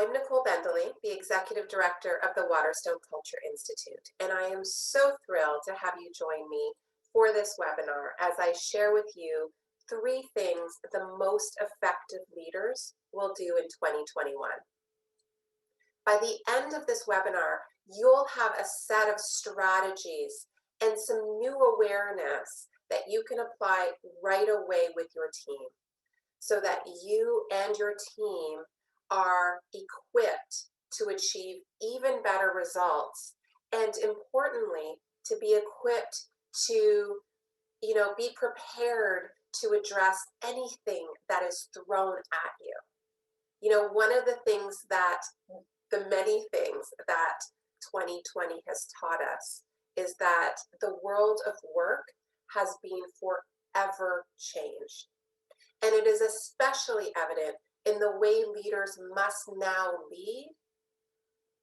I'm Nicole Bendaly, the Executive Director of the Waterstone Culture Institute, and I am so thrilled to have you join me for this webinar as I share with you 3 things the most effective leaders will do in 2021. By the end of this webinar, you'll have a set of strategies and some new awareness that you can apply right away with your team so that you and your team are equipped to achieve even better results, and importantly, to be equipped to, be prepared to address anything that is thrown at you. One of the things that the many things that 2020 has taught us is that the world of work has been forever changed. And it is especially evident in the way leaders must now lead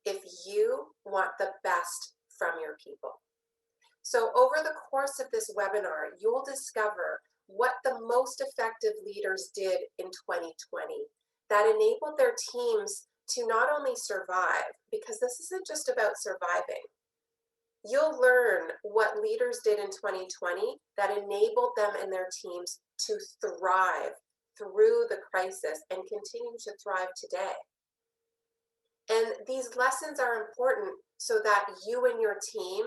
if you want the best from your people. So over the course of this webinar, you'll discover what the most effective leaders did in 2020 that enabled their teams to not only survive, because this isn't just about surviving. You'll learn what leaders did in 2020 that enabled them and their teams to thrive through the crisis and continue to thrive today. And these lessons are important so that you and your team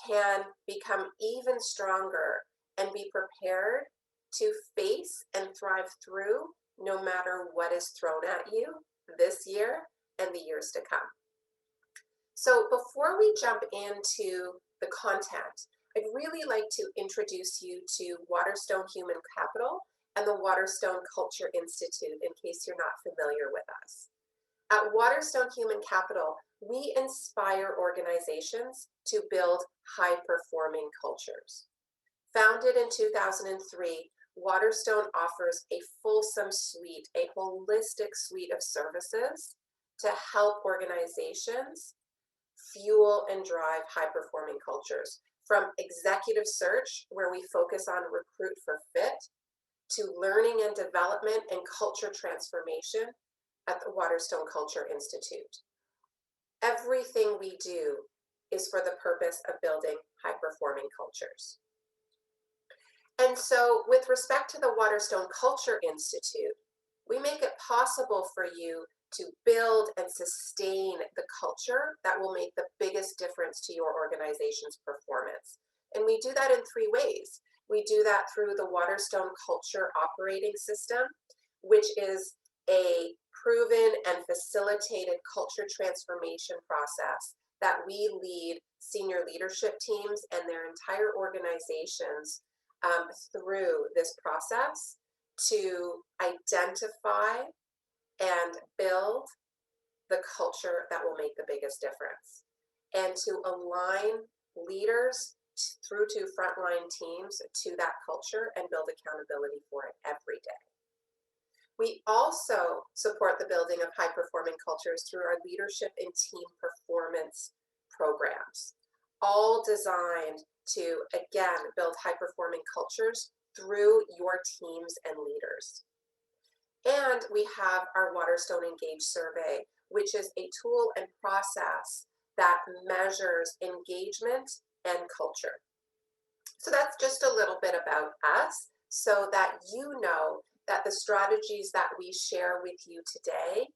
can become even stronger and be prepared to face and thrive through no matter what is thrown at you this year and the years to come. So before we jump into the content, I'd really like to introduce you to Waterstone Human Capital and the Waterstone Culture Institute in case you're not familiar with us. At Waterstone Human Capital, we inspire organizations to build high-performing cultures. Founded in 2003, Waterstone offers a fulsome suite, a holistic suite of services to help organizations fuel and drive high-performing cultures, from executive search, where we focus on recruit for fit, to learning and development and culture transformation at the Waterstone Culture Institute. Everything we do is for the purpose of building high-performing cultures. And so with respect to the Waterstone Culture Institute, we make it possible for you to build and sustain the culture that will make the biggest difference to your organization's performance. And we do that in 3 ways. We do that through the Waterstone Culture Operating System, which is a proven and facilitated culture transformation process that we lead senior leadership teams and their entire organizations through this process to identify and build the culture that will make the biggest difference, and to align leaders through to frontline teams to that culture and build accountability for it every day. We also support the building of high-performing cultures through our leadership and team performance programs, all designed to, again, build high-performing cultures through your teams and leaders. And we have our Waterstone Engage survey, which is a tool and process that measures engagement and culture. So that's just a little bit about us, so that you know that the strategies that we share with you today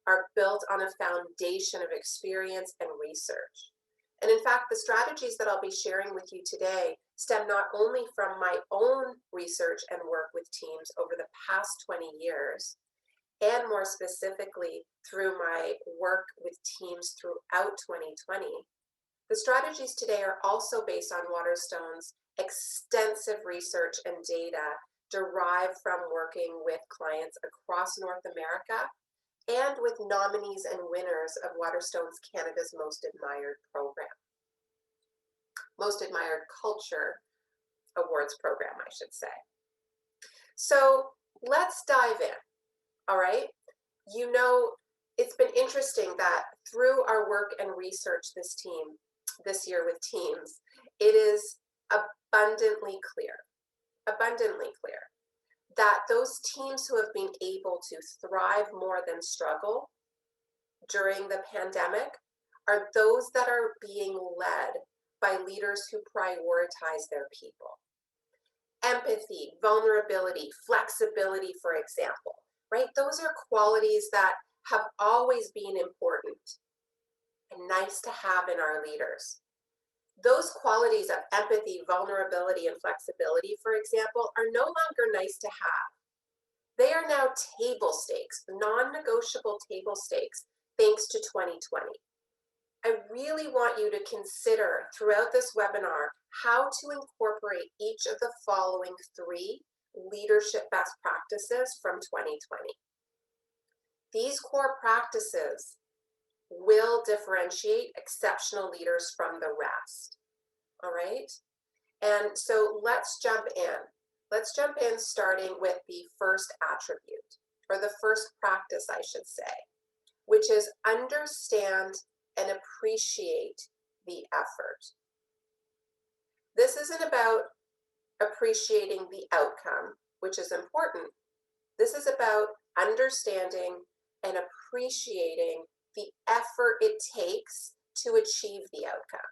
are built on a foundation of experience and research. And in fact, the strategies that I'll be sharing with you today stem not only from my own research and work with teams over the past 20 years, and more specifically through my work with teams throughout 2020, the strategies today are also based on Waterstone's extensive research and data derived from working with clients across North America and with nominees and winners of Waterstone's Canada's Most Admired program. Most Admired Culture Awards program, I should say. So let's dive in, all right? It's been interesting that through our work and research this year with teams, it is abundantly clear that those teams who have been able to thrive more than struggle during the pandemic are those that are being led by leaders who prioritize their people. Empathy, vulnerability, flexibility, for example, right? Those are qualities that have always been important and nice to have in our leaders. Those qualities of empathy, vulnerability, and flexibility, for example, are no longer nice to have. They are now table stakes, non-negotiable table stakes, thanks to 2020. I really want you to consider throughout this webinar how to incorporate each of the following 3 leadership best practices from 2020. These core practices will differentiate exceptional leaders from the rest. All right? And so let's jump in. Let's jump in starting with the first attribute, or the first practice, I should say, which is understand and appreciate the effort. This isn't about appreciating the outcome, which is important. This is about understanding and appreciating the effort it takes to achieve the outcome.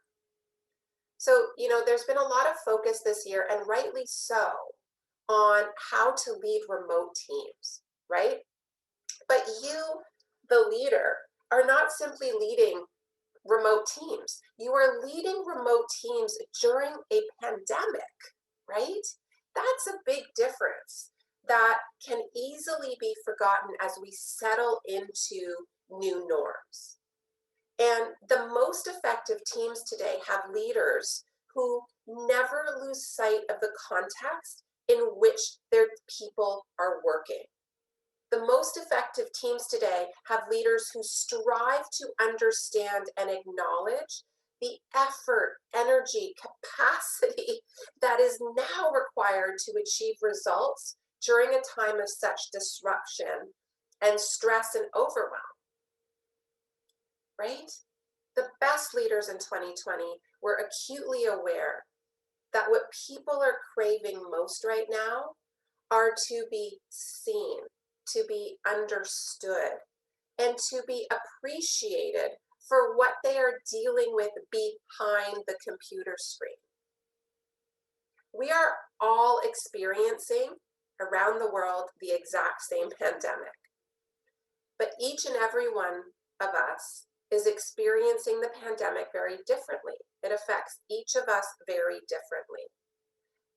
So, there's been a lot of focus this year, and rightly so, on how to lead remote teams, right? But you, the leader, are not simply leading remote teams. You are leading remote teams during a pandemic, right? That's a big difference that can easily be forgotten as we settle into new norms. And the most effective teams today have leaders who never lose sight of the context in which their people are working. The most effective teams today have leaders who strive to understand and acknowledge the effort, energy, capacity that is now required to achieve results during a time of such disruption and stress and overwhelm. Right? The best leaders in 2020 were acutely aware that what people are craving most right now are to be seen, to be understood, and to be appreciated for what they are dealing with behind the computer screen. We are all experiencing around the world the exact same pandemic, but each and every one of us is experiencing the pandemic very differently. It affects each of us very differently.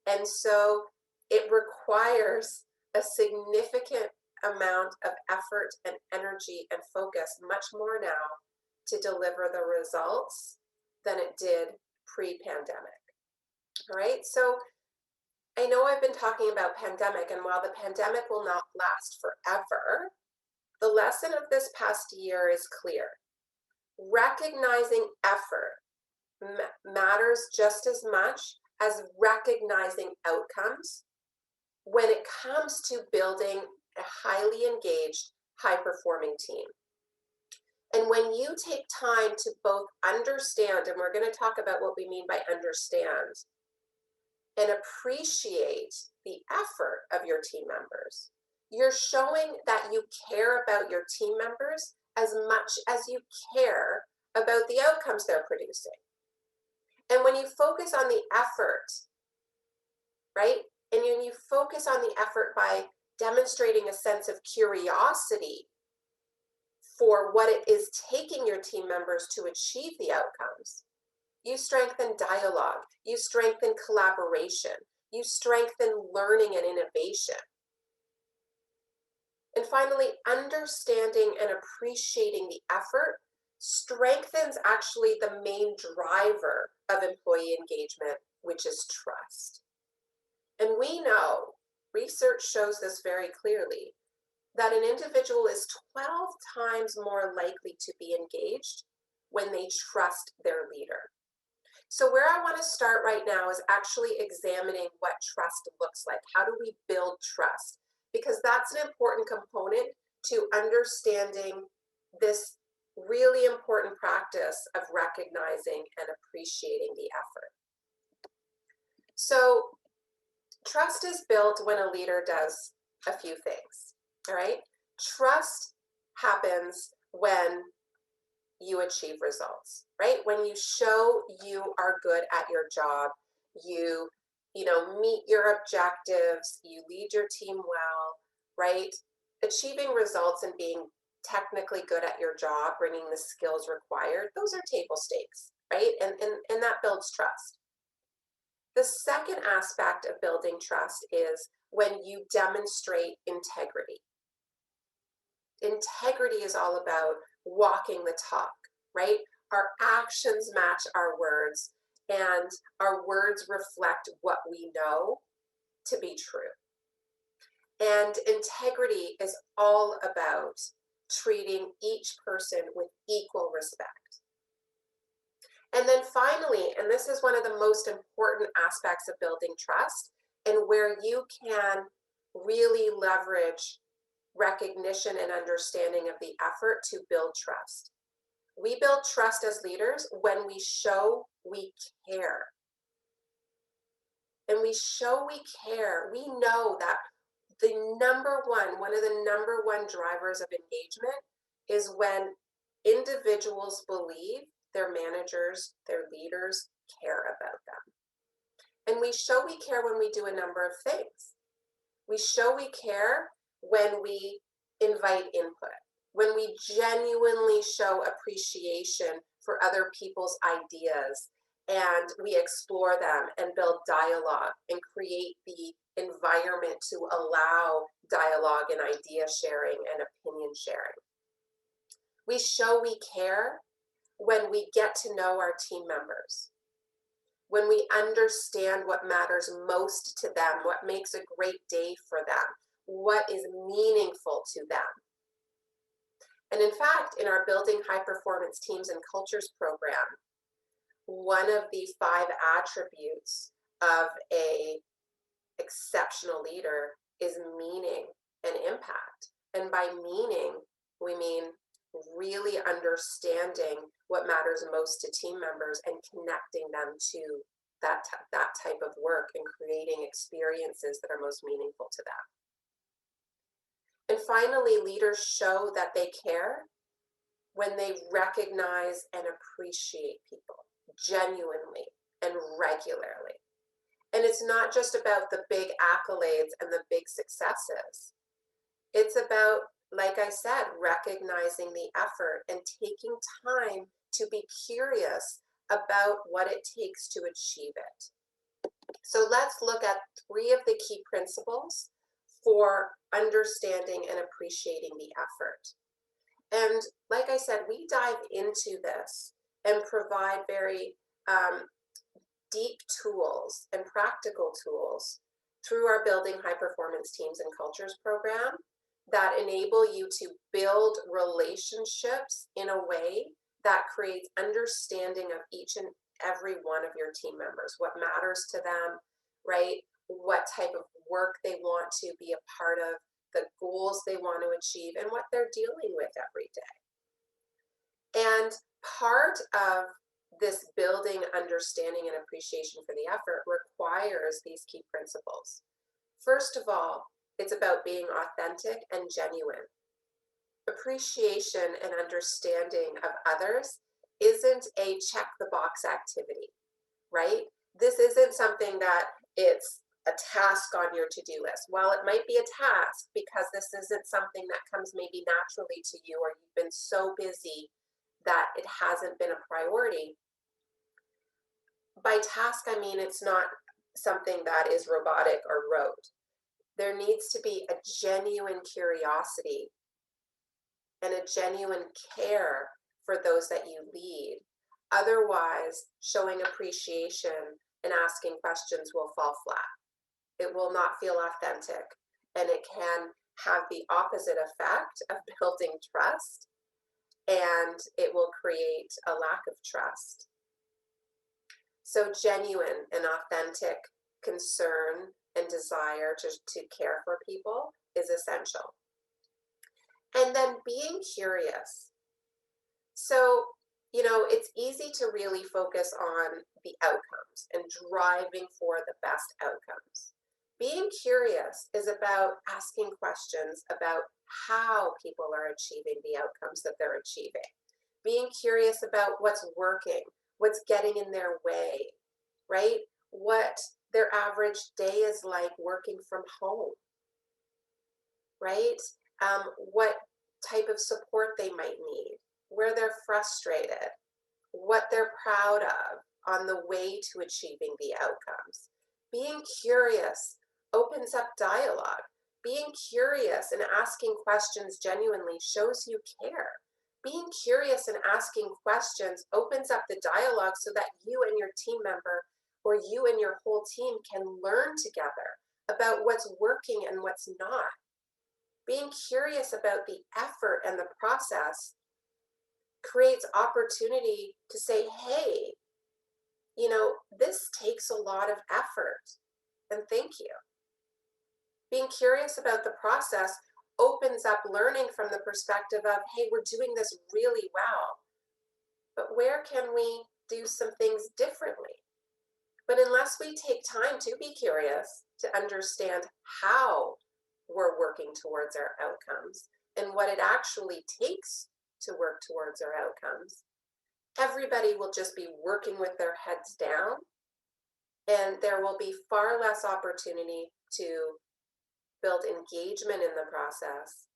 And so it requires a significant amount of effort and energy and focus, much more now, to deliver the results than it did pre-pandemic. All right, so I know I've been talking about pandemic, and while the pandemic will not last forever, the lesson of this past year is clear. Recognizing effort matters just as much as recognizing outcomes when it comes to building a highly engaged, high-performing team. And when you take time to both understand, and we're going to talk about what we mean by understand, and appreciate the effort of your team members, you're showing that you care about your team members as much as you care about the outcomes they're producing. And when you focus on the effort, right? And when you focus on the effort by demonstrating a sense of curiosity for what it is taking your team members to achieve the outcomes, you strengthen dialogue, you strengthen collaboration, you strengthen learning and innovation. And finally, understanding and appreciating the effort strengthens actually the main driver of employee engagement, which is trust. And we know, research shows this very clearly, that an individual is 12 times more likely to be engaged when they trust their leader. So where I want to start right now is actually examining what trust looks like. How do we build trust? Because that's an important component to understanding this really important practice of recognizing and appreciating the effort. So trust is built when a leader does a few things, all right? Trust happens when you achieve results, right? When you show you are good at your job, you meet your objectives, you lead your team well, right? Achieving results and being technically good at your job, bringing the skills required, those are table stakes, right? And that builds trust. The second aspect of building trust is when you demonstrate integrity. Integrity is all about walking the talk, right? Our actions match our words, and our words reflect what we know to be true. And integrity is all about treating each person with equal respect. And then finally, and this is one of the most important aspects of building trust, and where you can really leverage recognition and understanding of the effort to build trust. We build trust as leaders when we show we care. And we show we care. We know that one of the number one drivers of engagement is when individuals believe their managers, their leaders care about them. And we show we care when we do a number of things. We show we care when we invite input, when we genuinely show appreciation for other people's ideas, and we explore them and build dialogue and create the environment to allow dialogue and idea sharing and opinion sharing. We show we care when we get to know our team members, when we understand what matters most to them, what makes a great day for them, what is meaningful to them. And in fact, in our Building High Performance Teams and Cultures program, one of the 5 attributes of a exceptional leader is meaning and impact. And by meaning, we mean really understanding what matters most to team members and connecting them to that type of work and creating experiences that are most meaningful to them. And finally, leaders show that they care when they recognize and appreciate people genuinely and regularly. And it's not just about the big accolades and the big successes. It's about, like I said, recognizing the effort and taking time to be curious about what it takes to achieve it. So let's look at 3 of the key principles for understanding and appreciating the effort. And like I said, we dive into this and provide very deep tools and practical tools through our Building High Performance Teams and Cultures program that enable you to build relationships in a way that creates understanding of each and every one of your team members, what matters to them, right? What type of work they want to be a part of, the goals they want to achieve, and what they're dealing with every day. And part of this building understanding and appreciation for the effort requires these key principles. First of all, it's about being authentic and genuine. Appreciation and understanding of others isn't a check the box activity, right? This isn't something that it's a task on your to-do list. While it might be a task because this isn't something that comes maybe naturally to you, or you've been so busy that it hasn't been a priority. By task, I mean it's not something that is robotic or rote. There needs to be a genuine curiosity and a genuine care for those that you lead. Otherwise, showing appreciation and asking questions will fall flat. It will not feel authentic, and it can have the opposite effect of building trust, and it will create a lack of trust. So genuine and authentic concern and desire to care for people is essential. And then being curious. So, it's easy to really focus on the outcomes and driving for the best outcomes. Being curious is about asking questions about how people are achieving the outcomes that they're achieving. being curious about what's working, what's getting in their way, right? What their average day is like working from home, right? What type of support they might need, where they're frustrated, what they're proud of on the way to achieving the outcomes. Being curious opens up dialogue. Being curious and asking questions genuinely shows you care. Being curious and asking questions opens up the dialogue so that you and your team member or you and your whole team can learn together about what's working and what's not. Being curious about the effort and the process creates opportunity to say, hey, this takes a lot of effort, and thank you. Being curious about the process opens up learning from the perspective of, hey, we're doing this really well, but where can we do some things differently? But unless we take time to be curious, to understand how we're working towards our outcomes and what it actually takes to work towards our outcomes, everybody will just be working with their heads down, and there will be far less opportunity to build engagement in the process,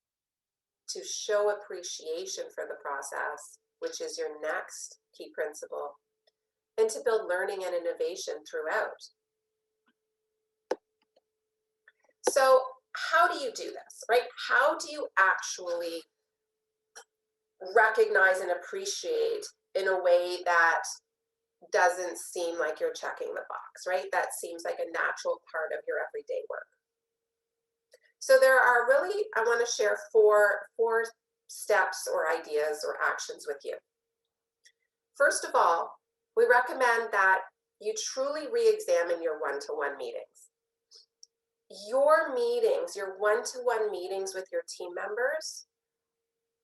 to show appreciation for the process, which is your next key principle, and to build learning and innovation throughout. So how do you do this, right? How do you actually recognize and appreciate in a way that doesn't seem like you're checking the box, right? That seems like a natural part of your everyday work. So there are really, I want to share four steps or ideas or actions with you. First of all, we recommend that you truly re-examine your one-to-one meetings. Your meetings, your one-to-one meetings with your team members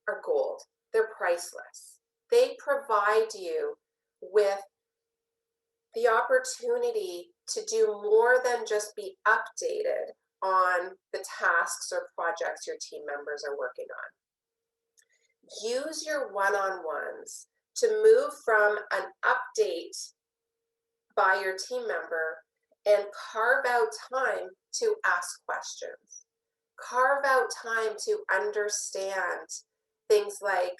are gold. They're priceless. They provide you with the opportunity to do more than just be updated on the tasks or projects your team members are working on. Use your one-on-ones to move from an update by your team member and carve out time to ask questions. Carve out time to understand things like,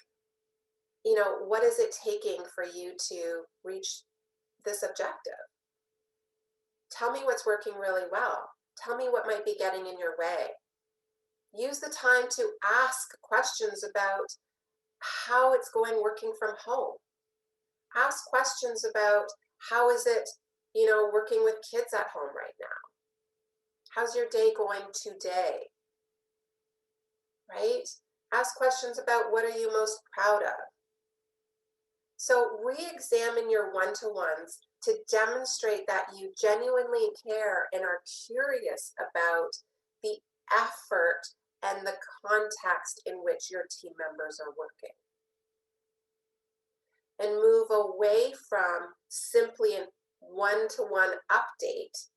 what is it taking for you to reach this objective? Tell me what's working really well. Tell me what might be getting in your way. Use the time to ask questions about how it's going working from home. Ask questions about how is it, working with kids at home right now? How's your day going today? Right? Ask questions about what are you most proud of? So re-examine your one-to-ones to demonstrate that you genuinely care and are curious about the effort and the context in which your team members are working. And move away from simply a one-to-one update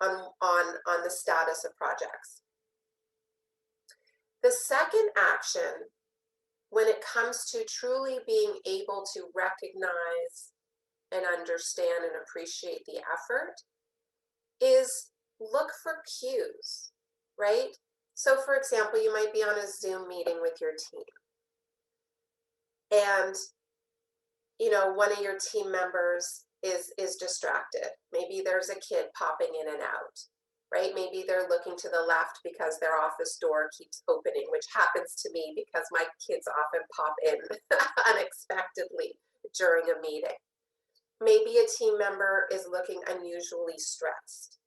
on the status of projects. The second action, when it comes to truly being able to recognize and understand and appreciate the effort, is look for cues, right? So for example, you might be on a Zoom meeting with your team, and one of your team members is distracted. Maybe there's a kid popping in and out, right? Maybe they're looking to the left because their office door keeps opening, which happens to me because my kids often pop in unexpectedly during a meeting. Maybe a team member is looking unusually stressed,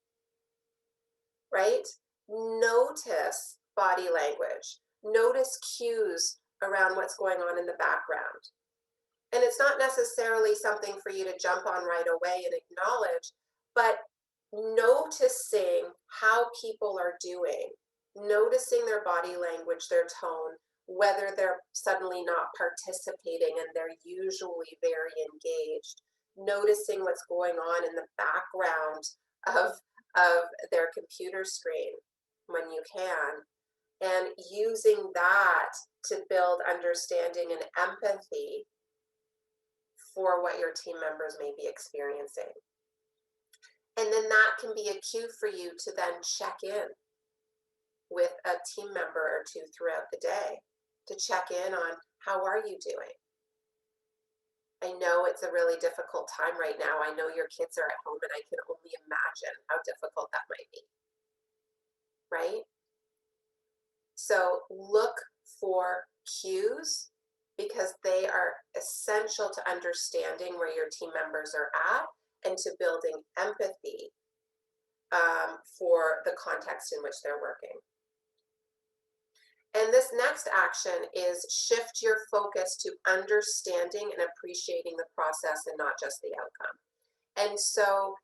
right? Notice body language. Notice cues around what's going on in the background. And it's not necessarily something for you to jump on right away and acknowledge, but noticing how people are doing, noticing their body language, their tone, whether they're suddenly not participating and they're usually very engaged, noticing what's going on in the background of their computer screen when you can, and using that to build understanding and empathy for what your team members may be experiencing. And then that can be a cue for you to then check in with a team member or two throughout the day to check in on how are you doing. I know it's a really difficult time right now. I know your kids are at home, and I can only imagine how difficult that might be, right? So look for cues because they are essential to understanding where your team members are at and to building empathy for the context in which they're working. And this next action is shift your focus to understanding and appreciating the process and not just the outcome. And so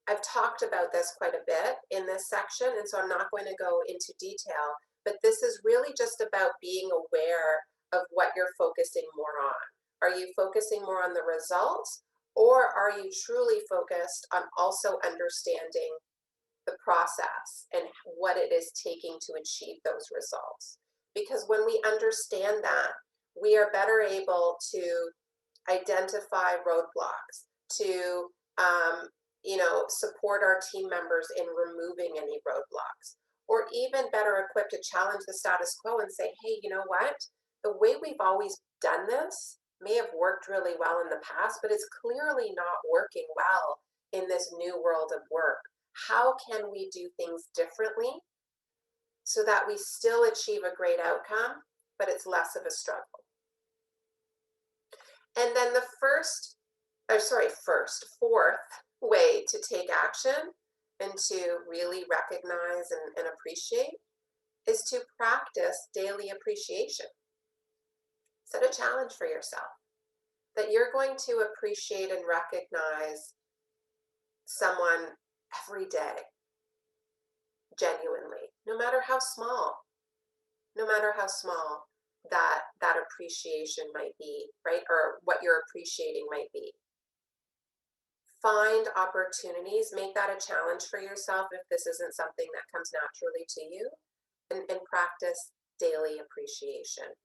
I've talked about this quite a bit in this section, and so I'm not going to go into detail, but this is really just about being aware of what you're focusing more on. Are you focusing more on the results, or are you truly focused on also understanding the process and what it is taking to achieve those results? Because when we understand that, we are better able to identify roadblocks, to support our team members in removing any roadblocks, or even better equipped to challenge the status quo and say, hey, you know what? The way we've always done this may have worked really well in the past, but it's clearly not working well in this new world of work. How can we do things differently so that we still achieve a great outcome, but it's less of a struggle? And then the fourth way to take action and to really recognize and appreciate is to practice daily appreciation. Set a challenge for yourself that you're going to appreciate and recognize someone every day, genuinely, no matter how small that appreciation might be, right? Or what you're appreciating might be. Find opportunities, make that a challenge for yourself if this isn't something that comes naturally to you, and practice daily appreciation.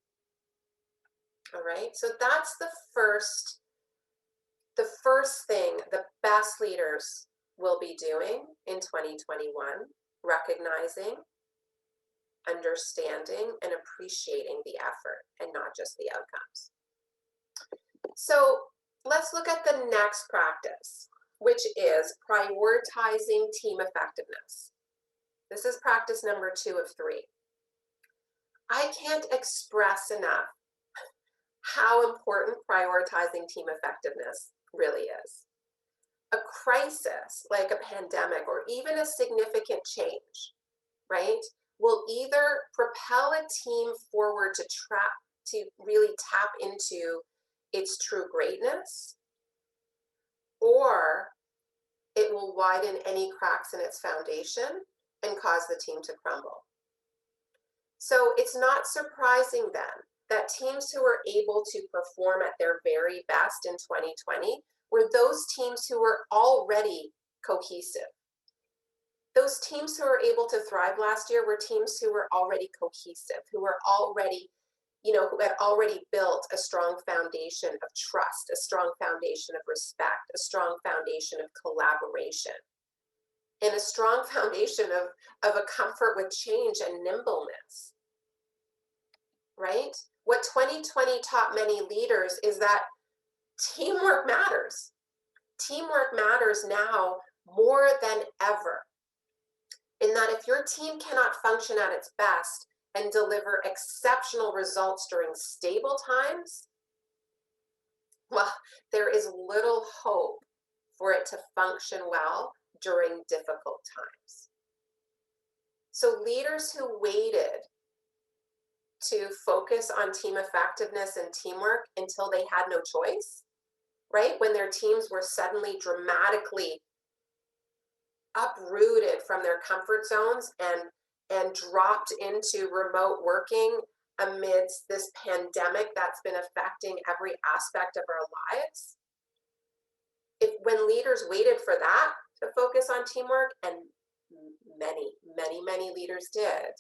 All right, so that's the first thing the best leaders will be doing in 2021, recognizing, understanding, and appreciating the effort and not just the outcomes. So let's look at the next practice, which is prioritizing team effectiveness. This is practice number 2 of 3. I can't express enough how important prioritizing team effectiveness really is. A crisis like a pandemic or even a significant change, right, will either propel a team forward to really tap into its true greatness, or it will widen any cracks in its foundation and cause the team to crumble. So it's not surprising then that teams who were able to perform at their very best in 2020 were those teams who were already cohesive. Those teams who were able to thrive last year were teams who were already cohesive, who were already, who had already built a strong foundation of trust, a strong foundation of respect, a strong foundation of collaboration, and a strong foundation of a comfort with change and nimbleness, right? What 2020 taught many leaders is that teamwork matters. Teamwork matters now more than ever. In that if your team cannot function at its best and deliver exceptional results during stable times, well, there is little hope for it to function well during difficult times. So leaders who waited to focus on team effectiveness and teamwork until they had no choice, right? When their teams were suddenly dramatically uprooted from their comfort zones and dropped into remote working amidst this pandemic that's been affecting every aspect of our lives. When leaders waited for that to focus on teamwork, and many leaders did,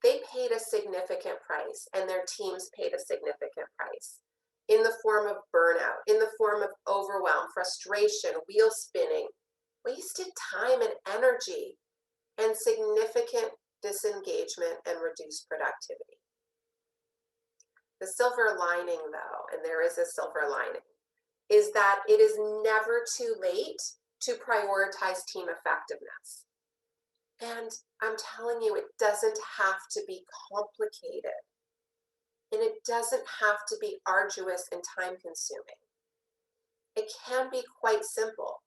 they paid a significant price, and their teams paid a significant price in the form of burnout, in the form of overwhelm, frustration, wheel spinning, wasted time and energy, and significant disengagement and reduced productivity. The silver lining, though, and there is a silver lining, is that it is never too late to prioritize team effectiveness. And I'm telling you, it doesn't have to be complicated. And it doesn't have to be arduous and time consuming. It can be quite simple.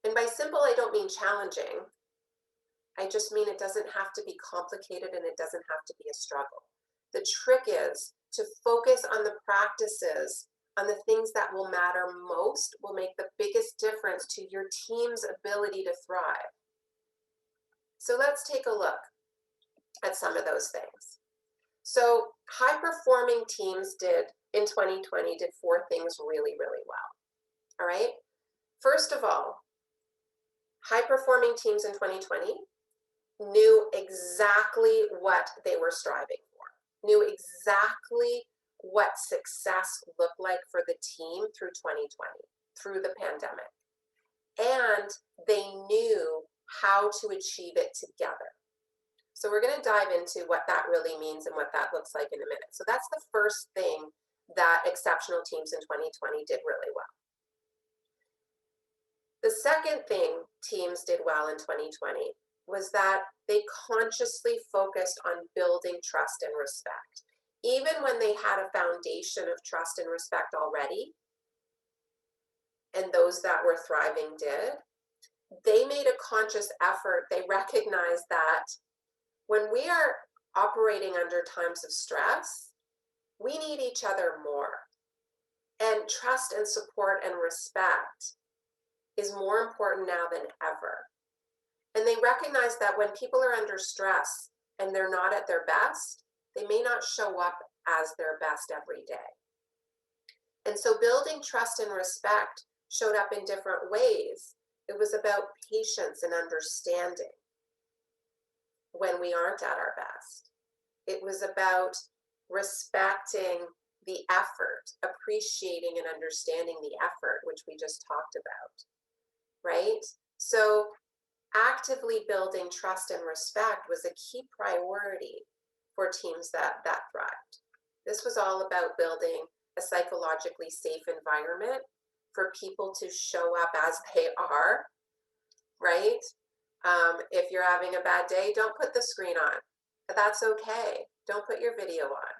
And by simple, I don't mean challenging. I just mean it doesn't have to be complicated and it doesn't have to be a struggle. The trick is to focus on the practices, on the things that will matter most, will make the biggest difference to your team's ability to thrive. So let's take a look at some of those things. So high-performing teams in 2020 did 4 things really, really well. All right. First of all, high-performing teams in 2020 knew exactly what they were striving for, knew exactly what success looked like for the team through 2020, through the pandemic. And they knew how to achieve it together. So we're going to dive into what that really means and what that looks like in a minute. So that's the first thing that exceptional teams in 2020 did really well. The second thing teams did well in 2020 was that they consciously focused on building trust and respect. Even when they had a foundation of trust and respect already, and those that were thriving did, they made a conscious effort. They recognized that when we are operating under times of stress, we need each other more. And trust and support and respect is more important now than ever. And they recognize that when people are under stress and they're not at their best, they may not show up as their best every day. And so building trust and respect showed up in different ways. It was about patience and understanding when we aren't at our best. It was about respecting the effort, appreciating and understanding the effort, which we just talked about, right? So actively building trust and respect was a key priority for teams that thrived. This was all about building a psychologically safe environment for people to show up as they are, right? If you're having a bad day, don't put the screen on. That's okay. Don't put your video on.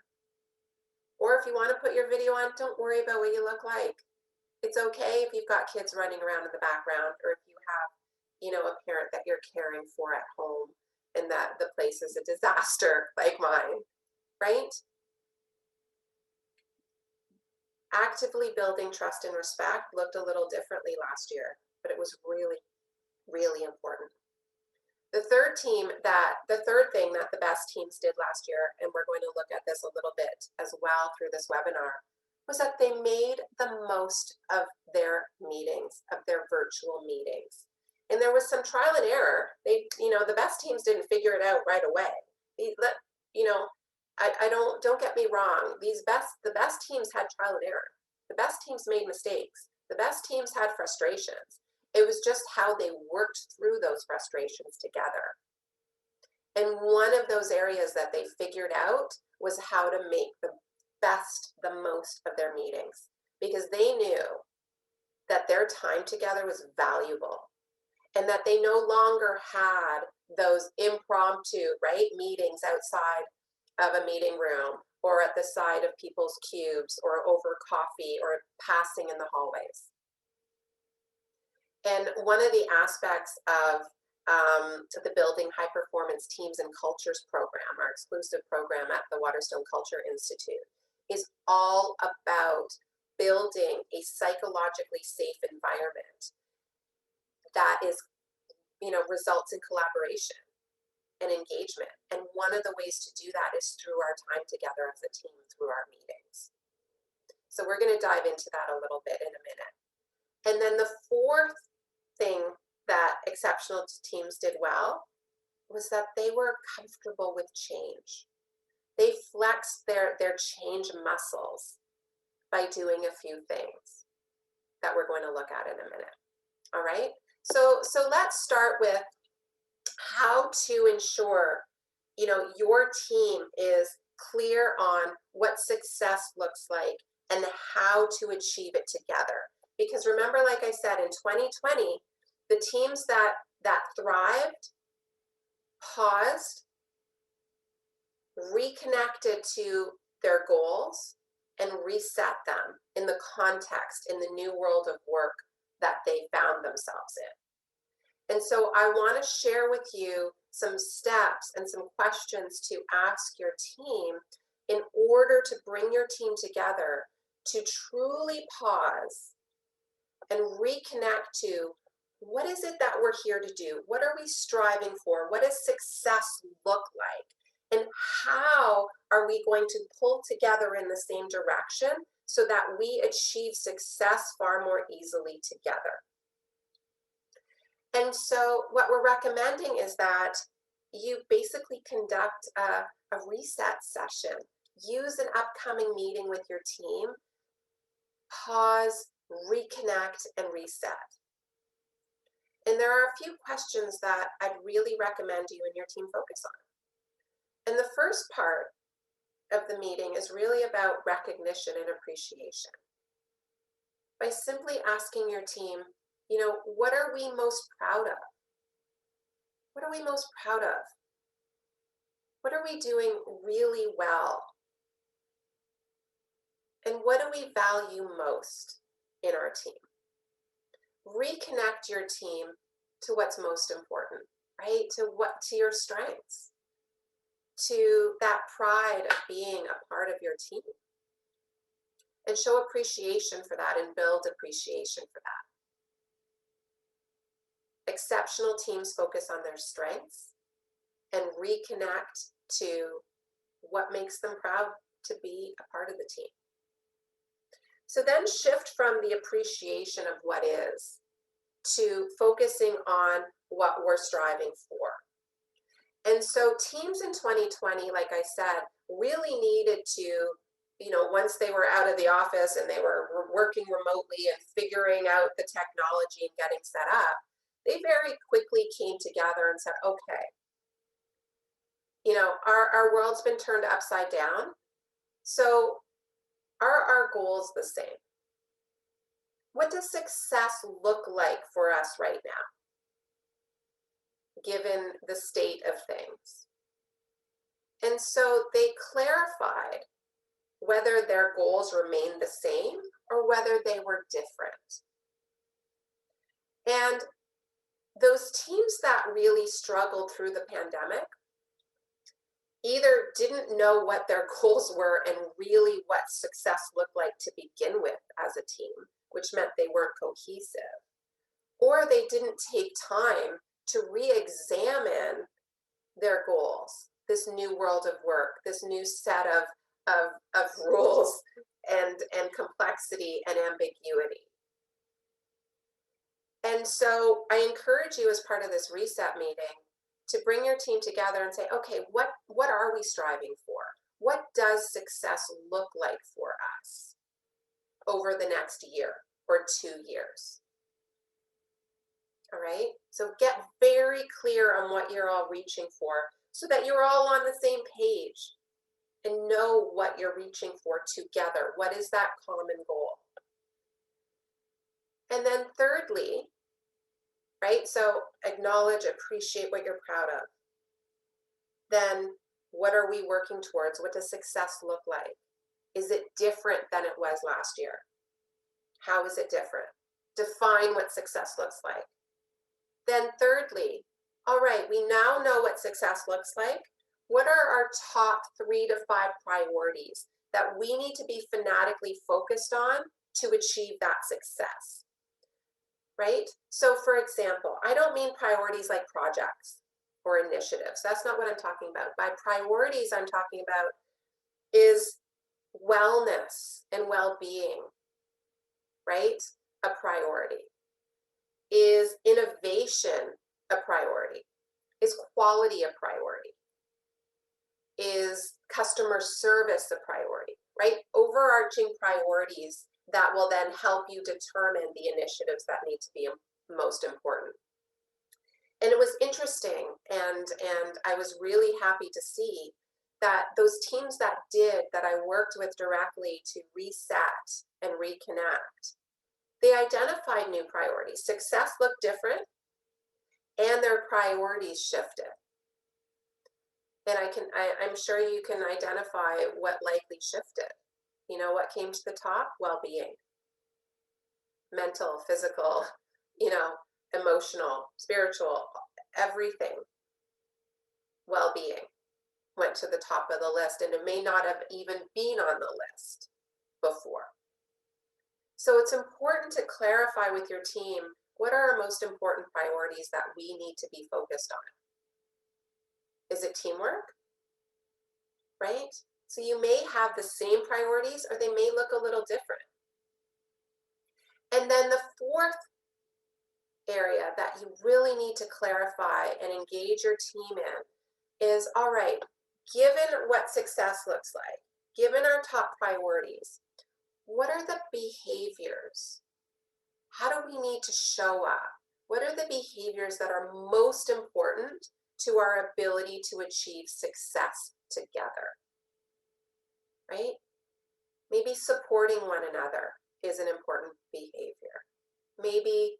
Or if you want to put your video on, don't worry about what you look like. It's okay if you've got kids running around in the background, or if you have, a parent that you're caring for at home and that the place is a disaster like mine, right? Actively building trust and respect looked a little differently last year, but it was really, really important. The third thing that the best teams did last year, and we're going to look at this a little bit as well through this webinar, was that they made the most of their meetings, of their virtual meetings. And there was some trial and error. The best teams didn't figure it out right away. Don't get me wrong. The best teams had trial and error. The best teams made mistakes. The best teams had frustrations. It was just how they worked through those frustrations together. And one of those areas that they figured out was how to make the most of their meetings, because they knew that their time together was valuable and that they no longer had those impromptu, meetings outside of a meeting room or at the side of people's cubes or over coffee or passing in the hallways. And one of the aspects of the Building High Performance Teams and Cultures program, our exclusive program at the Waterstone Culture Institute, is all about building a psychologically safe environment that is, results in collaboration and engagement. And one of the ways to do that is through our time together as a team, through our meetings. So we're going to dive into that a little bit in a minute. And then the fourth thing that exceptional teams did well was that they were comfortable with change. They flexed their change muscles by doing a few things that we're going to look at in a minute. All right. So let's start with how to ensure, your team is clear on what success looks like and how to achieve it together. Because remember, like I said, in 2020, the teams that thrived paused, reconnected to their goals, and reset them in the context, in the new world of work that they found themselves in. And so I want to share with you some steps and some questions to ask your team in order to bring your team together to truly pause and reconnect to what is it that we're here to do? What are we striving for? What does success look like? And how are we going to pull together in the same direction so that we achieve success far more easily together? And so what we're recommending is that you basically conduct a reset session. Use an upcoming meeting with your team, pause, reconnect, and reset. And there are a few questions that I'd really recommend you and your team focus on. And the first part of the meeting is really about recognition and appreciation. By simply asking your team, what are we most proud of? What are we most proud of? What are we doing really well? And what do we value most in our team? Reconnect your team to what's most important, right? To your strengths, to that pride of being a part of your team. And show appreciation for that and build appreciation for that. Exceptional teams focus on their strengths and reconnect to what makes them proud to be a part of the team. So then shift from the appreciation of what is to focusing on what we're striving for. And so teams in 2020, like I said, really needed to, once they were out of the office and they were working remotely and figuring out the technology and getting set up, they very quickly came together and said, okay, our world's been turned upside down. So are our goals the same? What does success look like for us right now, given the state of things? And so they clarified whether their goals remained the same or whether they were different. And those teams that really struggled through the pandemic either didn't know what their goals were and really what success looked like to begin with as a team, which meant they weren't cohesive, or they didn't take time to re-examine their goals, this new world of work, this new set of rules and complexity and ambiguity. And so I encourage you as part of this reset meeting to bring your team together and say, okay, what are we striving for? What does success look like for us over the next year or 2 years? All right, so get very clear on what you're all reaching for so that you're all on the same page and know what you're reaching for together. What is that common goal? And then thirdly, right, so acknowledge, appreciate what you're proud of. Then what are we working towards? What does success look like? Is it different than it was last year? How is it different? Define what success looks like. Then thirdly, all right, we now know what success looks like. What are our top 3 to 5 priorities that we need to be fanatically focused on to achieve that success, right? So for example, I don't mean priorities like projects or initiatives. That's not what I'm talking about. By priorities, I'm talking about is wellness and well-being, right? A priority. Is innovation a priority? Is quality a priority? Is customer service a priority, right? Overarching priorities that will then help you determine the initiatives that need to be most important. And it was interesting, and I was really happy to see that those teams that I worked with directly to reset and reconnect, they identified new priorities. Success looked different, and their priorities shifted. And I'm sure you can identify what likely shifted. You know, what came to the top? Well-being, mental, physical, emotional, spiritual, everything. Well-being went to the top of the list, and it may not have even been on the list before. So it's important to clarify with your team, what are our most important priorities that we need to be focused on? Is it teamwork? Right? So you may have the same priorities, or they may look a little different. And then the fourth area that you really need to clarify and engage your team in is, all right, given what success looks like, given our top priorities, what are the behaviors? How do we need to show up? What are the behaviors that are most important to our ability to achieve success together? Right? Maybe supporting one another is an important behavior. Maybe,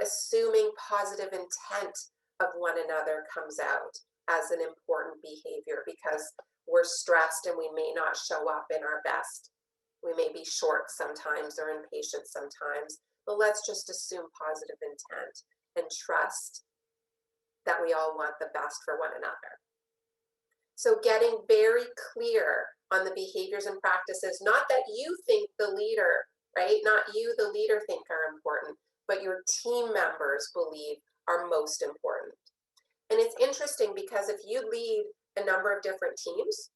assuming positive intent of one another comes out as an important behavior because we're stressed and we may not show up in our best. We may be short sometimes or impatient sometimes, but let's just assume positive intent and trust that we all want the best for one another. So getting very clear on the behaviors and practices, not that you think the leader, right? Not you, the leader, think are important, but your team members believe are most important. And it's interesting because if you lead a number of different teams,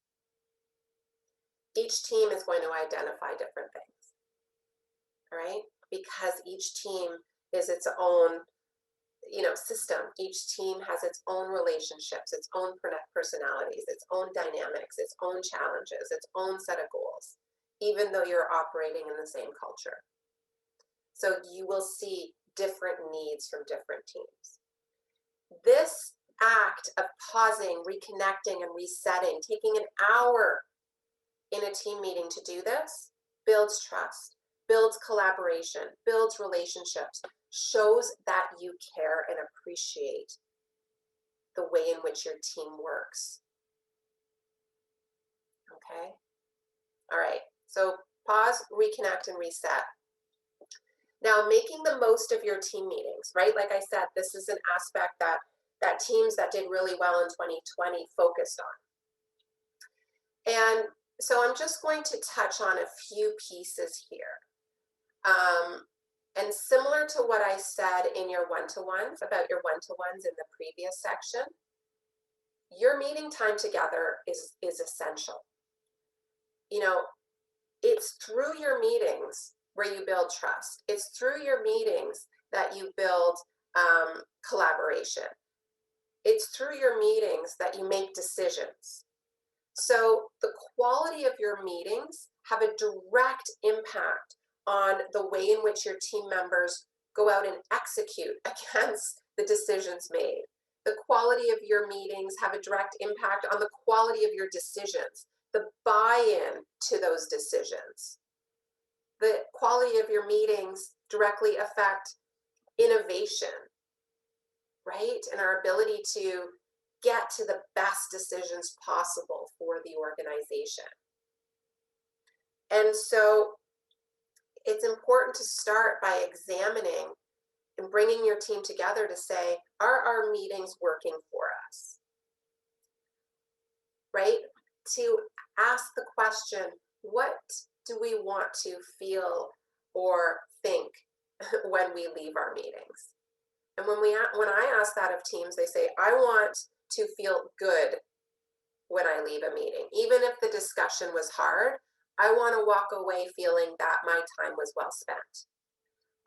each team is going to identify different things, all right? Because each team is its own system. Each team has its own relationships, its own personalities, its own dynamics, its own challenges, its own set of goals, even though you're operating in the same culture. So you will see different needs from different teams. This act of pausing, reconnecting, and resetting, taking an hour in a team meeting to do this, builds trust, builds collaboration, builds relationships, shows that you care and appreciate the way in which your team works. Okay? All right, so pause, reconnect, and reset. Now, making the most of your team meetings, right? Like I said, this is an aspect that teams that did really well in 2020 focused on. And so I'm just going to touch on a few pieces here. And similar to what I said in your one-to-ones, about your one-to-ones in the previous section, your meeting time together is essential. It's through your meetings where you build trust. It's through your meetings that you build collaboration. It's through your meetings that you make decisions. So the quality of your meetings have a direct impact on the way in which your team members go out and execute against the decisions made. The quality of your meetings have a direct impact on the quality of your decisions, the buy-in to those decisions. The quality of your meetings directly affect innovation, right? And our ability to get to the best decisions possible for the organization. And so it's important to start by examining and bringing your team together to say, are our meetings working for us? Right? To ask the question, what do we want to feel or think when we leave our meetings? And when I ask that of teams, they say, I want to feel good when I leave a meeting. Even if the discussion was hard, I want to walk away feeling that my time was well spent.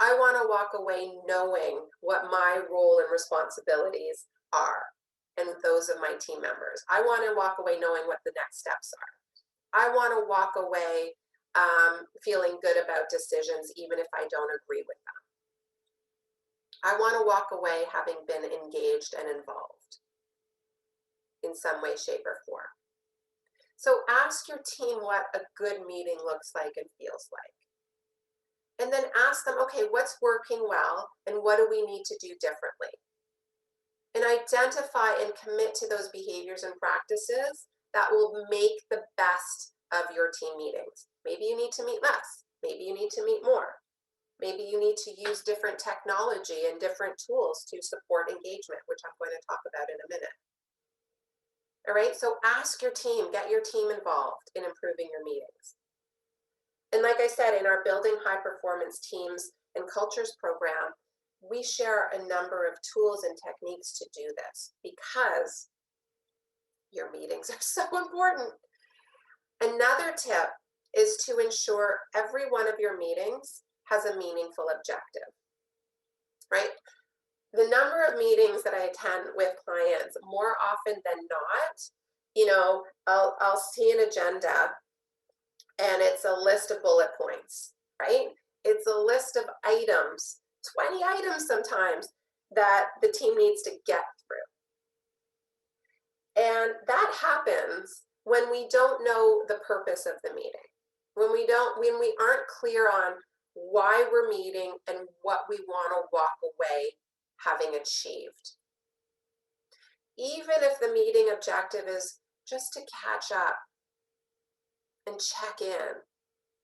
I want to walk away knowing what my role and responsibilities are. and those of my team members. I want to walk away knowing what the next steps are. I want to walk away feeling good about decisions, even if I don't agree with them. I want to walk away having been engaged and involved in some way, shape, or form. So ask your team what a good meeting looks like and feels like. And then ask them, okay, what's working well and what do we need to do differently? And identify and commit to those behaviors and practices that will make the best of your team meetings. Maybe you need to meet less. Maybe you need to meet more. Maybe you need to use different technology and different tools to support engagement, which I'm going to talk about in a minute. All right, so ask your team, get your team involved in improving your meetings. And like I said, in our Building High Performance Teams and Cultures program, we share a number of tools and techniques to do this because your meetings are so important. Another tip is to ensure every one of your meetings has a meaningful objective, right? The number of meetings that I attend with clients, more often than not, I'll see an agenda and it's a list of bullet points, right? It's a list of items, 20 items sometimes, that the team needs to get through. And that happens when we don't know the purpose of the meeting, when we aren't clear on why we're meeting and what we want to walk away having achieved. Even if the meeting objective is just to catch up and check in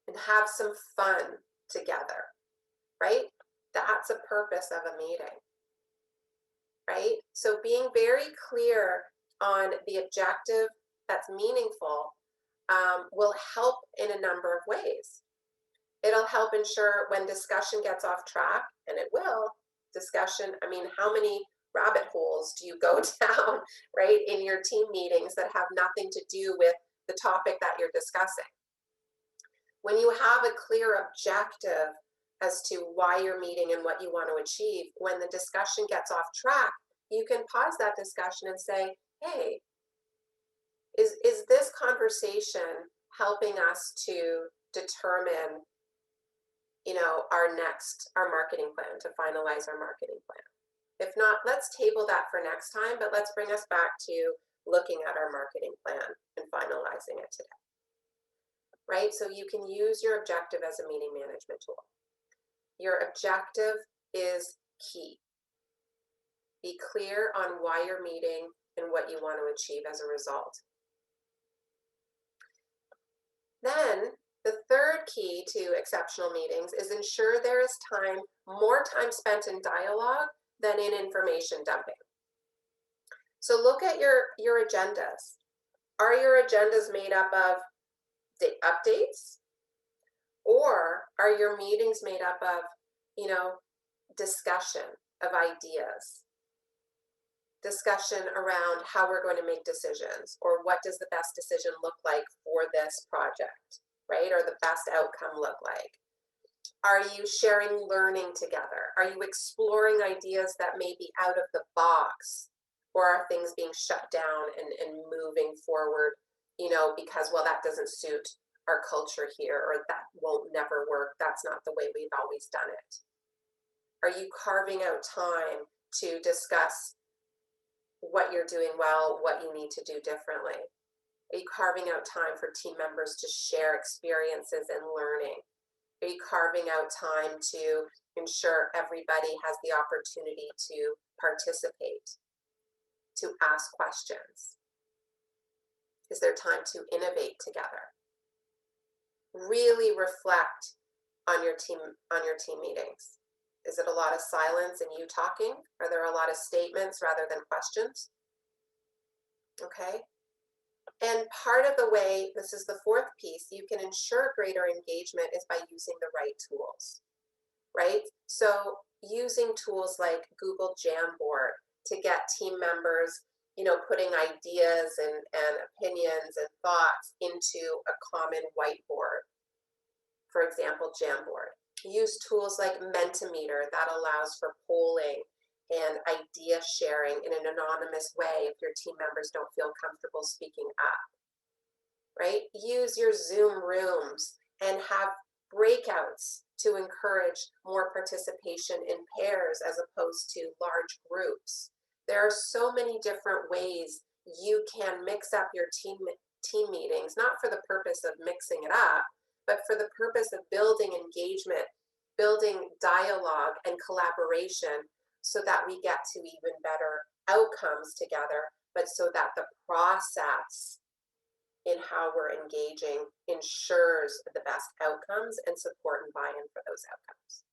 and have some fun together, right? That's a purpose of a meeting, right? So being very clear on the objective that's meaningful will help in a number of ways. It'll help ensure when discussion gets off track, and it will, how many rabbit holes do you go down, right, in your team meetings that have nothing to do with the topic that you're discussing? When you have a clear objective as to why you're meeting and what you want to achieve, when the discussion gets off track, you can pause that discussion and say, hey, is this conversation helping us to determine our marketing plan, to finalize our marketing plan? If not, let's table that for next time, but let's bring us back to looking at our marketing plan and finalizing it today, right? So you can use your objective as a meeting management tool. Your objective is key. Be clear on why you're meeting and what you want to achieve as a result. Then the third key to exceptional meetings is ensure there is more time spent in dialogue than in information dumping. So look at your agendas. Are your agendas made up of updates? Or are your meetings made up of, discussion of ideas? Discussion around how we're going to make decisions, or what does the best decision look like for this project, right? Or the best outcome look like? Are you sharing learning together? Are you exploring ideas that may be out of the box, or are things being shut down and moving forward, because, well, that doesn't suit our culture here, or that won't never work. That's not the way we've always done it. Are you carving out time to discuss what you're doing well, what you need to do differently? Are you carving out time for team members to share experiences and learning? Are you carving out time to ensure everybody has the opportunity to participate, to ask questions? Is there time to innovate together? Really reflect on your team meetings. Is it a lot of silence and you talking? Are there a lot of statements rather than questions? Okay. And part of the way, this is the fourth piece, you can ensure greater engagement is by using the right tools, right? So using tools like Google Jamboard to get team members, putting ideas and opinions and thoughts into a common whiteboard. For example, Jamboard. Use tools like Mentimeter that allows for polling and idea sharing in an anonymous way if your team members don't feel comfortable speaking up, right? Use your Zoom rooms and have breakouts to encourage more participation in pairs as opposed to large groups. There are so many different ways you can mix up your team meetings, not for the purpose of mixing it up, but for the purpose of building engagement, building dialogue and collaboration so that we get to even better outcomes together, but so that the process in how we're engaging ensures the best outcomes and support and buy-in for those outcomes.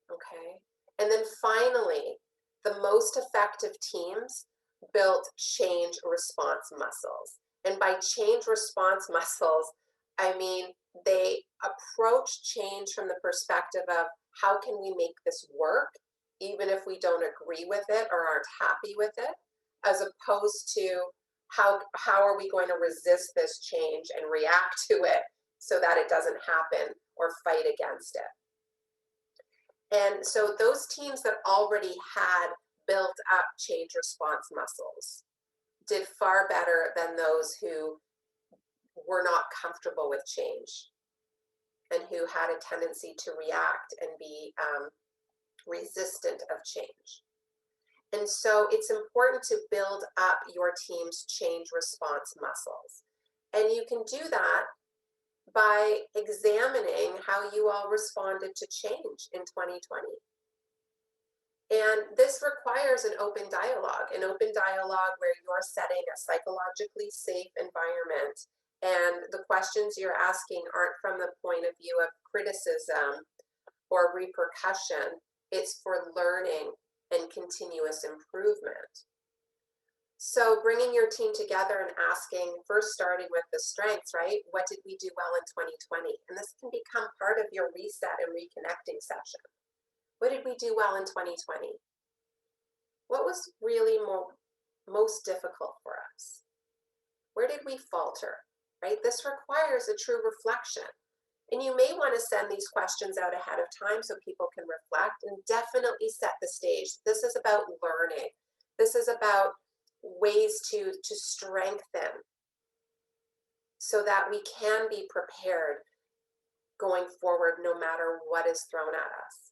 Okay, and then finally, the most effective teams built change response muscles. And by change response muscles, I mean they approach change from the perspective of how can we make this work, even if we don't agree with it or aren't happy with it, as opposed to how are we going to resist this change and react to it so that it doesn't happen or fight against it. And so those teams that already had built up change response muscles did far better than those who were not comfortable with change and who had a tendency to react and be resistant of change. And so it's important to build up your team's change response muscles. And you can do that by examining how you all responded to change in 2020. And this requires an open dialogue where you're setting a psychologically safe environment. And the questions you're asking aren't from the point of view of criticism or repercussion. It's for learning and continuous improvement. So bringing your team together and asking, first starting with the strengths, right? What did we do well in 2020? And this can become part of your reset and reconnecting session. What did we do well in 2020? What was really most difficult for us? Where did we falter, right? This requires a true reflection. And you may want to send these questions out ahead of time so people can reflect, and definitely set the stage. This is about learning. This is about ways to strengthen so that we can be prepared going forward no matter what is thrown at us,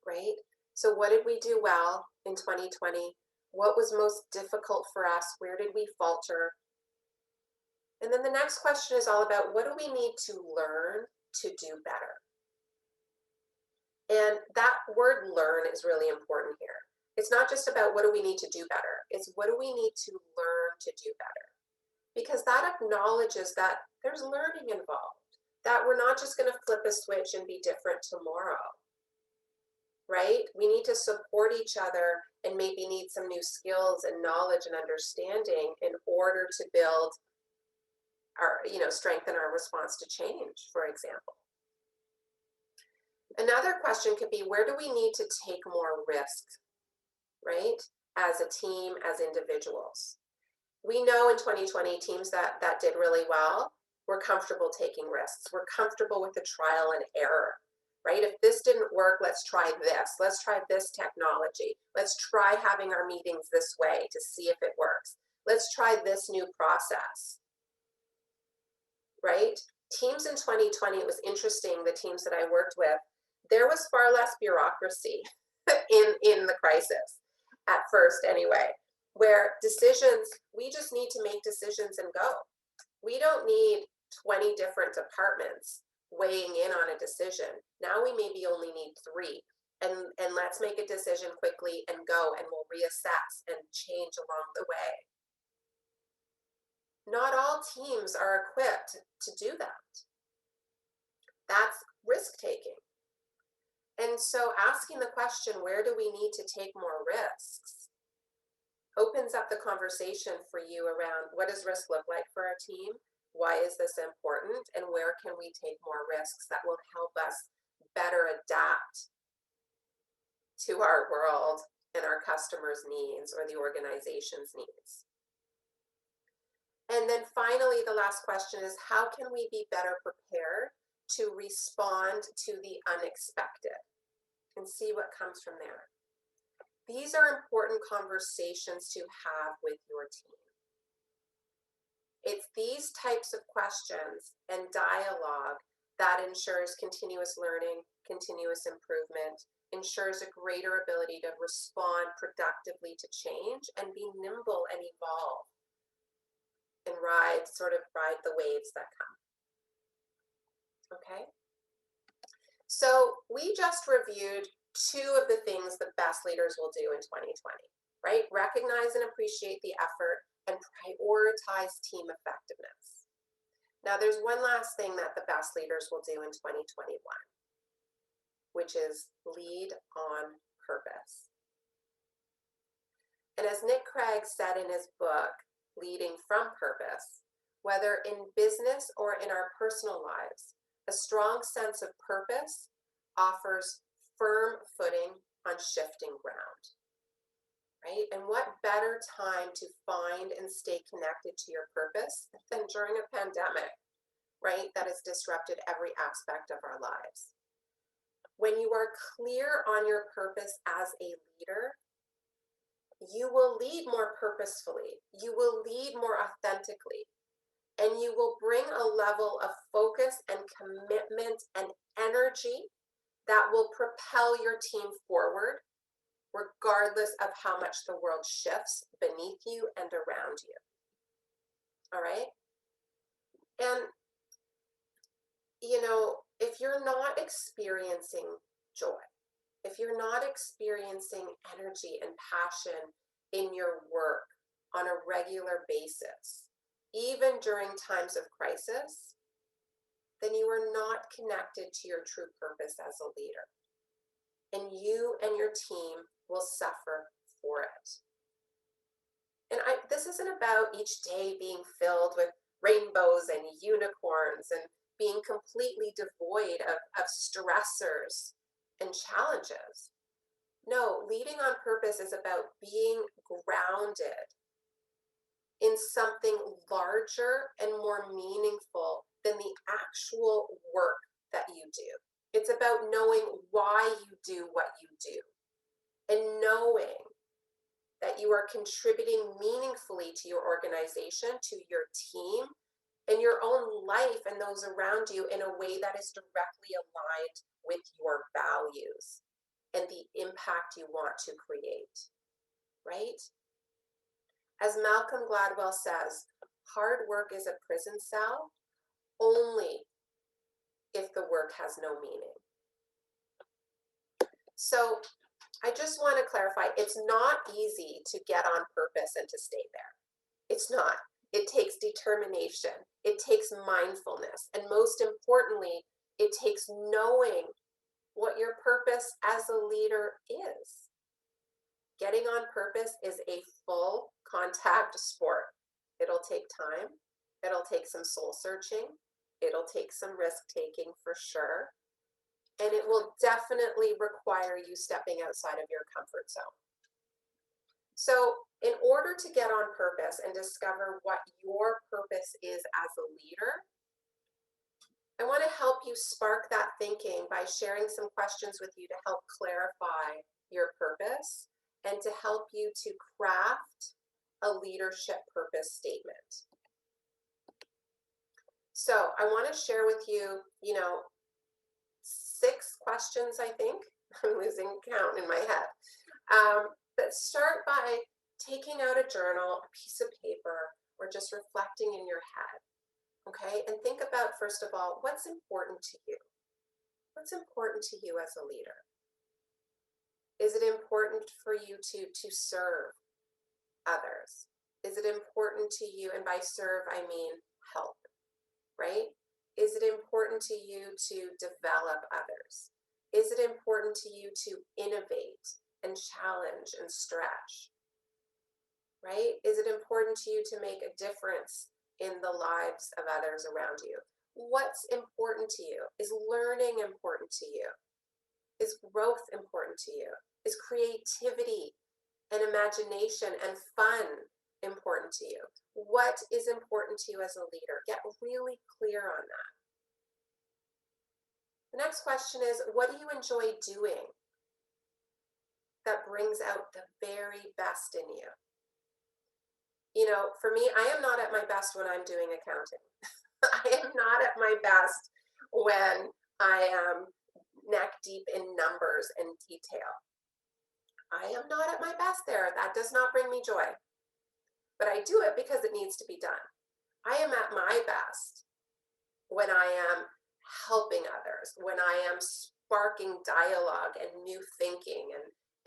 right? So what did we do well in 2020? What was most difficult for us? Where did we falter? And then the next question is all about, what do we need to learn to do better? And that word learn is really important here. It's not just about what do we need to do better, it's what do we need to learn to do better? Because that acknowledges that there's learning involved, that we're not just going to flip a switch and be different tomorrow, right? We need to support each other and maybe need some new skills and knowledge and understanding in order to build our, strengthen our response to change, for example. Another question could be, where do we need to take more risk, right? As a team, as individuals. We know in 2020, teams that did really well were comfortable taking risks. We're comfortable with the trial and error, right? If this didn't work, let's try this. Let's try this technology. Let's try having our meetings this way to see if it works. Let's try this new process, right? Teams in 2020, it was interesting, the teams that I worked with, there was far less bureaucracy in the crisis, at first anyway, where decisions, we just need to make decisions and go. We don't need 20 different departments weighing in on a decision. Now we maybe only need 3. And let's make a decision quickly and go, and we'll reassess and change along the way. Not all teams are equipped to do that. That's risk-taking. And so asking the question, where do we need to take more risks, opens up the conversation for you around what does risk look like for our team? Why is this important? And where can we take more risks that will help us better adapt to our world and our customers' needs or the organization's needs? And then finally, the last question is, how can we be better prepared to respond to the unexpected? and see what comes from there. These are important conversations to have with your team. It's these types of questions and dialogue that ensures continuous learning, continuous improvement, ensures a greater ability to respond productively to change and be nimble and evolve and ride the waves that come. Okay? So we just reviewed two of the things the best leaders will do in 2020, right? Recognize and appreciate the effort and prioritize team effectiveness. Now there's one last thing that the best leaders will do in 2021, which is lead on purpose. And as Nick Craig said in his book, Leading from Purpose, whether in business or in our personal lives, a strong sense of purpose offers firm footing on shifting ground, right? And what better time to find and stay connected to your purpose than during a pandemic, right? That has disrupted every aspect of our lives. When you are clear on your purpose as a leader, you will lead more purposefully, you will lead more authentically, and you will bring a level of focus and commitment and energy that will propel your team forward, regardless of how much the world shifts beneath you and around you. All right? And, you know, if you're not experiencing joy, if you're not experiencing energy and passion in your work on a regular basis, even during times of crisis, then you are not connected to your true purpose as a leader. And you and your team will suffer for it. And this isn't about each day being filled with rainbows and unicorns and being completely devoid of stressors and challenges. No, leading on purpose is about being grounded in something larger and more meaningful than the actual work that you do. It's about knowing why you do what you do and knowing that you are contributing meaningfully to your organization, to your team, and your own life and those around you in a way that is directly aligned with your values and the impact you want to create, right? As Malcolm Gladwell says, hard work is a prison cell only if the work has no meaning. So I just want to clarify, it's not easy to get on purpose and to stay there. It's not. It takes determination. It takes mindfulness. And most importantly, it takes knowing what your purpose as a leader is. Getting on purpose is a full contact sport. It'll take time. It'll take some soul searching. It'll take some risk taking for sure. And it will definitely require you stepping outside of your comfort zone. So in order to get on purpose and discover what your purpose is as a leader, I want to help you spark that thinking by sharing some questions with you to help clarify your purpose and to help you to craft a leadership purpose statement. So I want to share with you, 6 questions, I think. I'm losing count in my head. But start by taking out a journal, a piece of paper, or just reflecting in your head. Okay, and think about, first of all, what's important to you? What's important to you as a leader? Is it important for you to serve others? Is it important to you, and by serve I mean help, right? Is it important to you to develop others? Is it important to you to innovate and challenge and stretch, right? Is it important to you to make a difference in the lives of others around you? What's important to you? Is learning important to you? Is growth important to you? Is creativity and imagination and fun important to you? What is important to you as a leader? Get really clear on that. The next question is, what do you enjoy doing? that brings out the very best in you. For me, I am not at my best when I'm doing accounting. I am not at my best when I am neck deep in numbers and detail. I am not at my best there. That does not bring me joy. But I do it because it needs to be done. I am at my best when I am helping others, when I am sparking dialogue and new thinking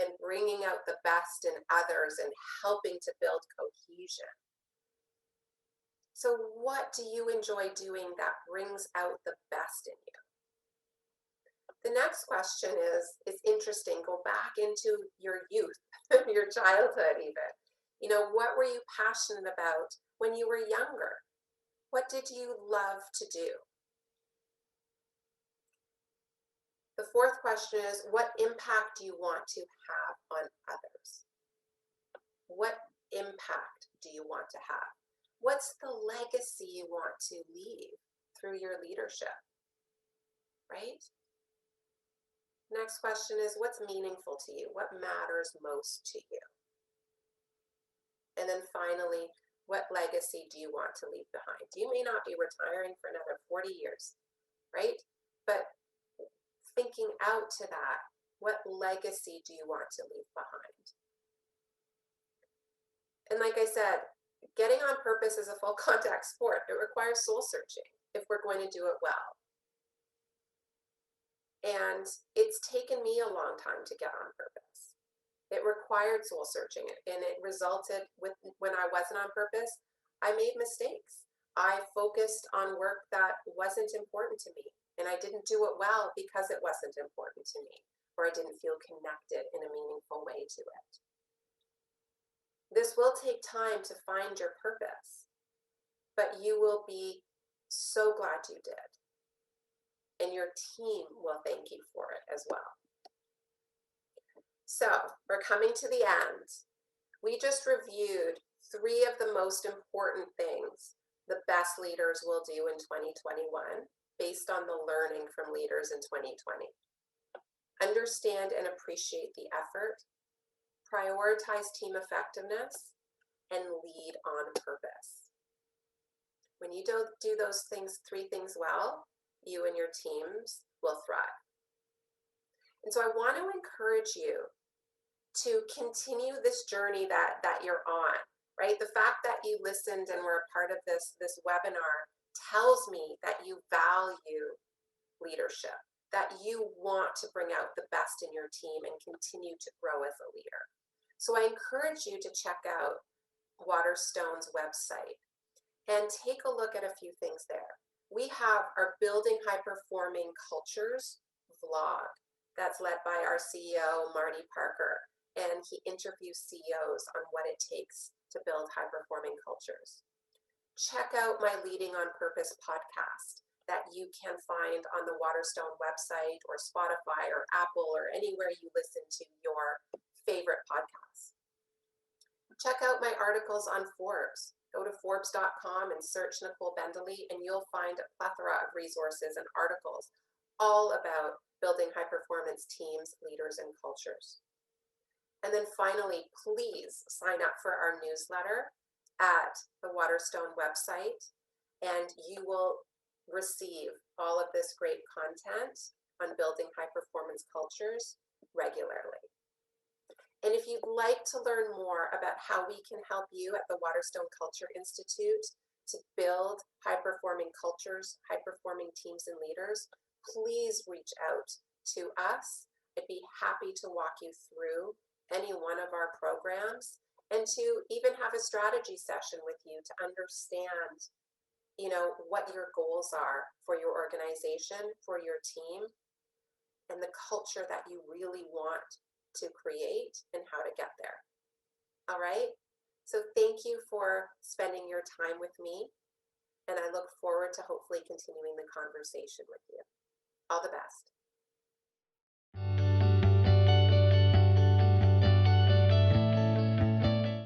and bringing out the best in others and helping to build cohesion. So what do you enjoy doing that brings out the best in you? The next question is interesting. Go back into your youth, your childhood even. What were you passionate about when you were younger? What did you love to do? The fourth question is, what impact do you want to have on others? What impact do you want to have? What's the legacy you want to leave through your leadership, right? Next question is, what's meaningful to you? What matters most to you? And then finally, what legacy do you want to leave behind? You may not be retiring for another 40 years, right? But thinking out to that, what legacy do you want to leave behind? And like I said, getting on purpose is a full contact sport. It requires soul searching if we're going to do it well. And it's taken me a long time to get on purpose. It required soul searching, and it resulted with, when I wasn't on purpose, I made mistakes. I focused on work that wasn't important to me, and I didn't do it well because it wasn't important to me, or I didn't feel connected in a meaningful way to it. This will take time to find your purpose, but you will be so glad you did. And your team will thank you for it as well. So we're coming to the end. We just reviewed 3 of the most important things the best leaders will do in 2021 based on the learning from leaders in 2020. Understand and appreciate the effort, prioritize team effectiveness, and lead on purpose. When you do those 3 things well, you and your teams will thrive. And so I want to encourage you to continue this journey that you're on, right? The fact that you listened and were a part of this webinar tells me that you value leadership, that you want to bring out the best in your team and continue to grow as a leader. So I encourage you to check out Waterstone's website and take a look at a few things there. We have our Building High Performing Cultures vlog that's led by our CEO, Marty Parker, and he interviews CEOs on what it takes to build high-performing cultures. Check out my Leading on Purpose podcast that you can find on the Waterstone website or Spotify or Apple or anywhere you listen to your favorite podcasts. Check out my articles on Forbes. Go to Forbes.com and search Nicole Bendaly, and you'll find a plethora of resources and articles all about building high-performance teams, leaders, and cultures. And then finally, please sign up for our newsletter at the Waterstone website, and you will receive all of this great content on building high-performance cultures regularly. And if you'd like to learn more about how we can help you at the Waterstone Culture Institute to build high-performing cultures, high-performing teams and leaders, please reach out to us. I'd be happy to walk you through any one of our programs and to even have a strategy session with you to understand, what your goals are for your organization, for your team, and the culture that you really want to create and how to get there. All right? So thank you for spending your time with me, and I look forward to hopefully continuing the conversation with you. All the best.